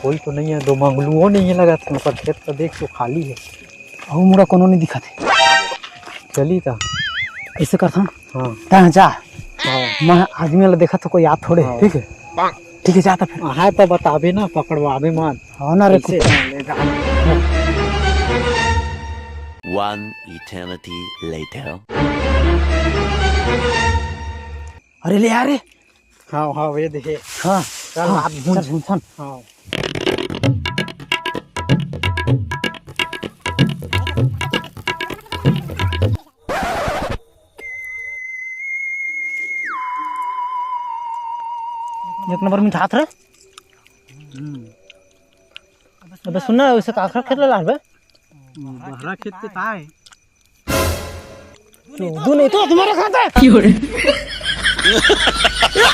कोई तो नहीं है, दो मंगलुओं नहीं है लगा था, पर खेत तो देख तो खाली है। और मुड़ा कोनो नहीं दिखा थे। चली था। ऐसे करता हाँ ता जा। हाँ मैं आदमी वाला देखा तो कोई याद थोड़े। हाँ। ठीक है ठीक है, जाता फिर। है तो बताबे ना, पकड़वाबे मान। हाँ ना रे कैसे? कुत्ता। One eternity later. अरे ले यार रे। हाँ हाँ वे देखे। हाँ चल हाँ, हाथ चल भूंज। सुन। हाँ एक नंबर में हाथ रे। अबे सुनना, वैसे काखरा खेत ला बे। बहरा खेत के का है? तू नहीं तो तुम्हारा खाता है।